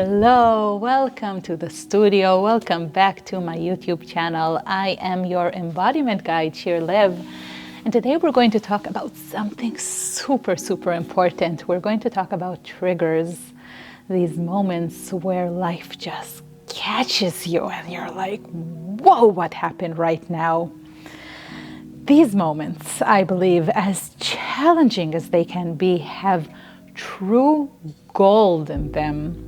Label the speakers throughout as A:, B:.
A: Hello, welcome to the studio. Welcome back to my YouTube channel. I am your embodiment guide, Shir Lev. And today we're going to talk about something super important. We're going to talk about triggers, these moments where life just catches you and you're like, whoa, what happened right now? These moments, I believe, as challenging as they can be, have true gold in them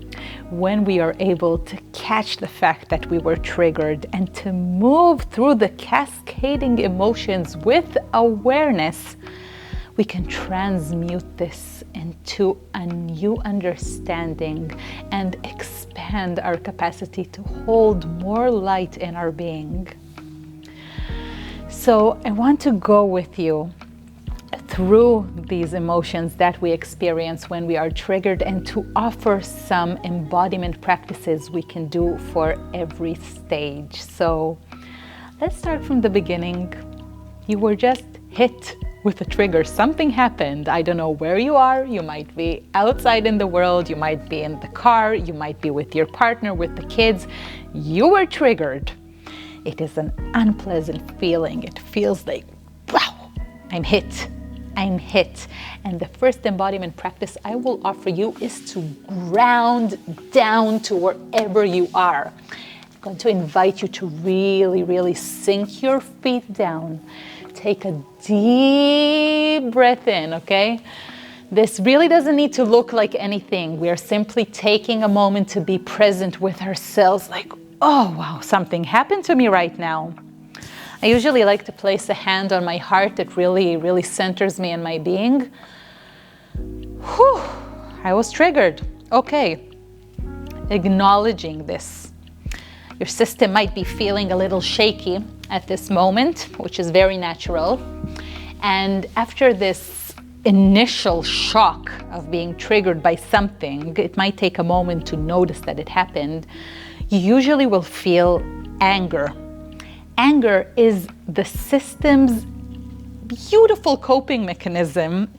A: when we are able to catch the fact that we were triggered and to move through the cascading emotions with awareness. We can transmute this into a new understanding and expand our capacity to hold more light in our being. So I want to go with you through these emotions that we experience when we are triggered and to offer some embodiment practices we can do for every stage. So let's start from the beginning. You were just hit with a trigger. Something happened. I don't know where you are. You might be outside in the world. You might be in the car. You might be with your partner, with the kids. You were triggered. It is an unpleasant feeling. It feels like, wow, I'm hit. And the first embodiment practice I will offer you is to ground down to wherever you are. I'm going to invite you to really sink your feet down. Take a deep breath in, okay? This really doesn't need to look like anything. We are simply taking a moment to be present with ourselves, like, oh wow, something happened to me right now. I usually like to place a hand on my heart. It really centers me in my being. Whew, I was triggered. Okay, acknowledging this. Your system might be feeling a little shaky at this moment, which is very natural. And after this initial shock of being triggered by something, it might take a moment to notice that it happened. You usually will feel anger. Anger is the system's beautiful coping mechanism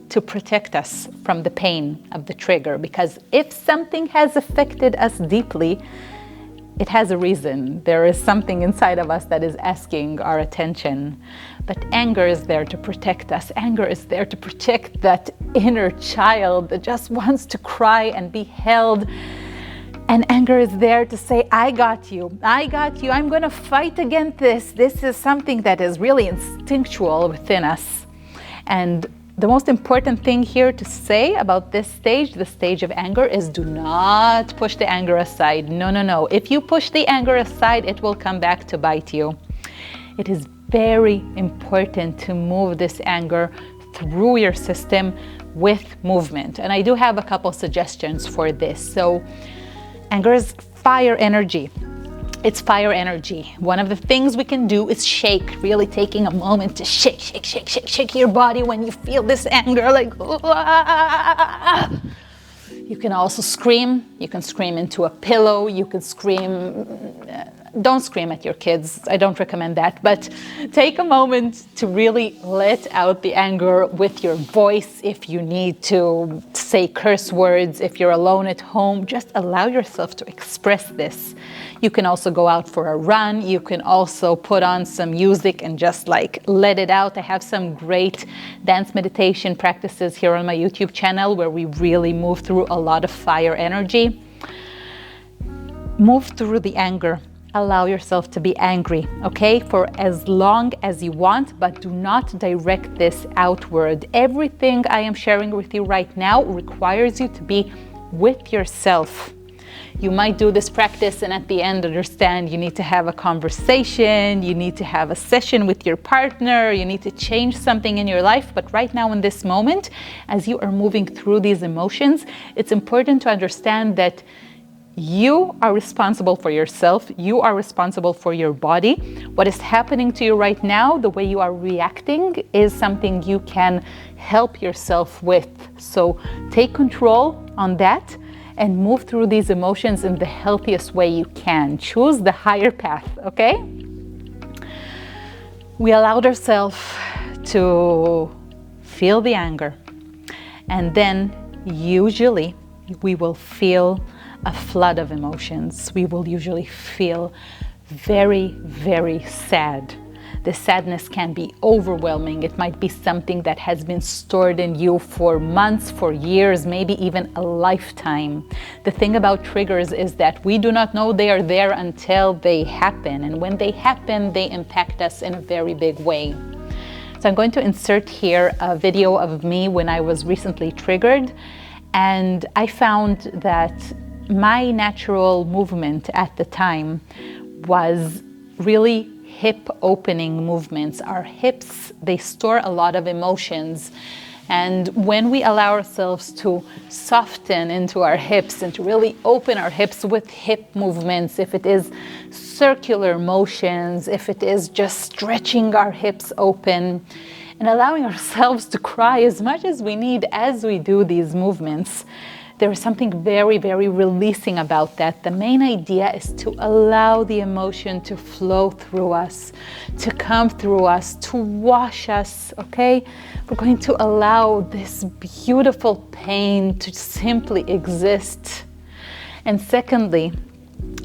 A: to protect us from the pain of the trigger, because if something has affected us deeply, it has a reason. There is something inside of us that is asking our attention. But anger is there to protect us. Anger is there to protect that inner child that just wants to cry and be held. And anger is there to say, I got you, I'm going to fight against this. This is something that is really instinctual within us. And the most important thing here to say about this stage, the stage of anger, is do not push the anger aside. No. If you push the anger aside, it will come back to bite you. It is very important to move this anger through your system with movement. And I do have a couple suggestions for this. So anger is fire energy. It's fire energy. One of the things we can do is shake, really taking a moment to shake your body when you feel this anger, like, ah. You can also scream. You can scream into a pillow. You can scream. Don't scream at your kids. I don't recommend that. But take a moment to really let out the anger with your voice. If you need to say curse words, if you're alone at home, just allow yourself to express this. You can also go out for a run. You can also put on some music and just like let it out. I have some great dance meditation practices here on my YouTube channel where we really move through a lot of fire energy. Move through the anger. Allow yourself to be angry, okay, for as long as you want, but do not direct this outward. Everything I am sharing with you right now requires you to be with yourself. You might do this practice and at the end understand you need to have a conversation, you need to have a session with your partner, you need to change something in your life. But right now in this moment, as you are moving through these emotions, it's important to understand that you are responsible for yourself. You are responsible for your body. What is happening to you right now, the way you are reacting, is something you can help yourself with. So take control on that and move through these emotions in the healthiest way you can. Choose the higher path, okay? We allowed ourselves to feel the anger, and then usually we will feel a flood of emotions. We will usually feel very, very sad. The sadness can be overwhelming. It might be something that has been stored in you for months, for years, maybe even a lifetime. The thing about triggers is that we do not know they are there until they happen. And when they happen, they impact us in a very big way. So I'm going to insert here a video of me when I was recently triggered. And I found that my natural movement at the time was really hip opening movements. Our hips, they store a lot of emotions. And when we allow ourselves to soften into our hips and to really open our hips with hip movements, if it is circular motions, if it is just stretching our hips open and allowing ourselves to cry as much as we need as we do these movements, there is something very, very releasing about that. The main idea is to allow the emotion to flow through us, to come through us, to wash us, okay? We're going to allow this beautiful pain to simply exist. And secondly,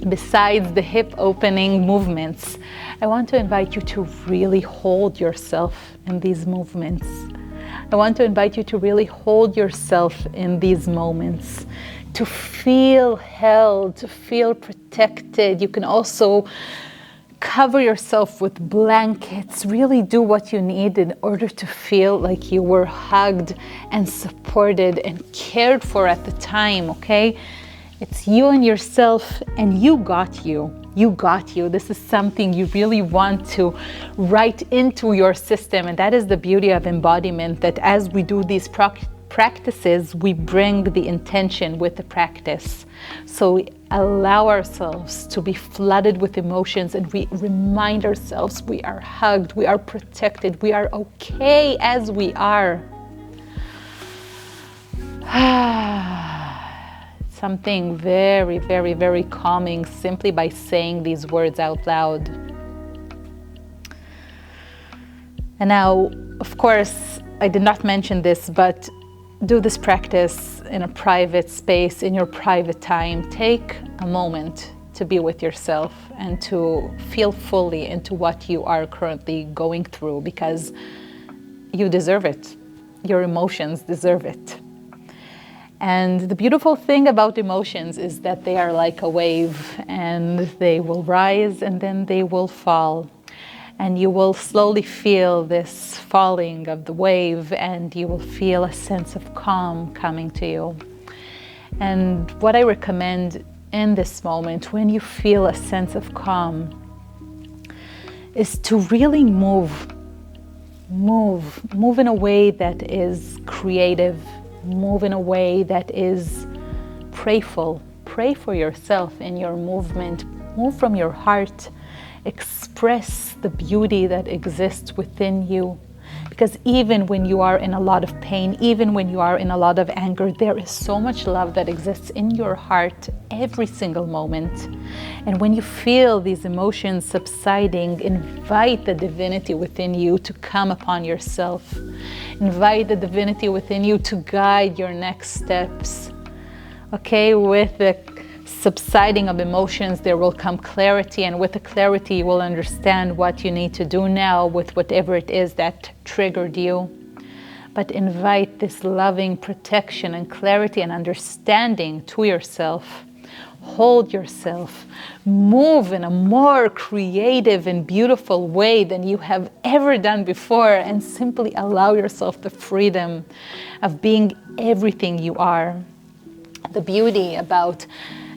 A: besides the hip opening movements, I want to invite you to really hold yourself in these movements. I want to invite you to really hold yourself in these moments, to feel held, to feel protected. You can also cover yourself with blankets, really do what you need in order to feel like you were hugged and supported and cared for at the time, okay? It's you and yourself, and you got you. You got you. This is something you really want to write into your system. And that is the beauty of embodiment, that as we do these practices, we bring the intention with the practice. So we allow ourselves to be flooded with emotions, and we remind ourselves we are hugged, we are protected, we are okay as we are. Something very, very, very calming simply by saying these words out loud. And now, of course, I did not mention this, but do this practice in a private space, in your private time. Take a moment to be with yourself and to feel fully into what you are currently going through, because you deserve it. Your emotions deserve it. And the beautiful thing about emotions is that they are like a wave, and they will rise and then they will fall. And you will slowly feel this falling of the wave, and you will feel a sense of calm coming to you. And what I recommend in this moment, when you feel a sense of calm, is to really move in a way that is creative. Move in a way that is prayerful. Pray for yourself in your movement. Move from your heart. Express the beauty that exists within you. Because even when you are in a lot of pain, even when you are in a lot of anger, there is so much love that exists in your heart every single moment. And when you feel these emotions subsiding, invite the divinity within you to come upon yourself. Invite the divinity within you to guide your next steps. Okay, with the subsiding of emotions, there will come clarity, and with the clarity, you will understand what you need to do now with whatever it is that triggered you. But invite this loving protection and clarity and understanding to yourself. Hold yourself. Move in a more creative and beautiful way than you have ever done before, and simply allow yourself the freedom of being everything you are. The beauty about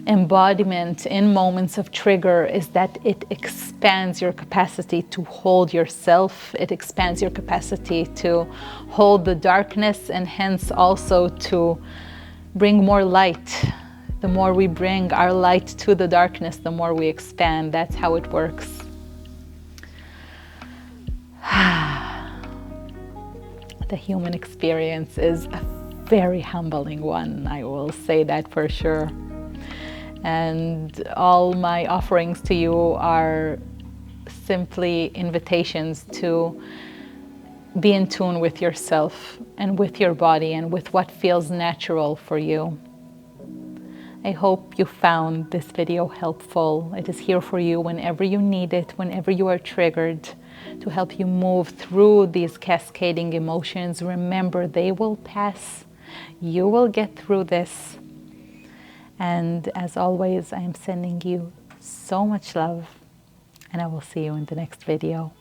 A: embodiment in moments of trigger is that it expands your capacity to hold yourself. It expands your capacity to hold the darkness, and hence also to bring more light. The more we bring our light to the darkness, the more we expand. That's how it works. The human experience is a very humbling one, I will say that for sure. And all my offerings to you are simply invitations to be in tune with yourself and with your body and with what feels natural for you. I hope you found this video helpful. It is here for you whenever you need it, whenever you are triggered, to help you move through these cascading emotions. Remember, they will pass. You will get through this. And as always, I am sending you so much love, and I will see you in the next video.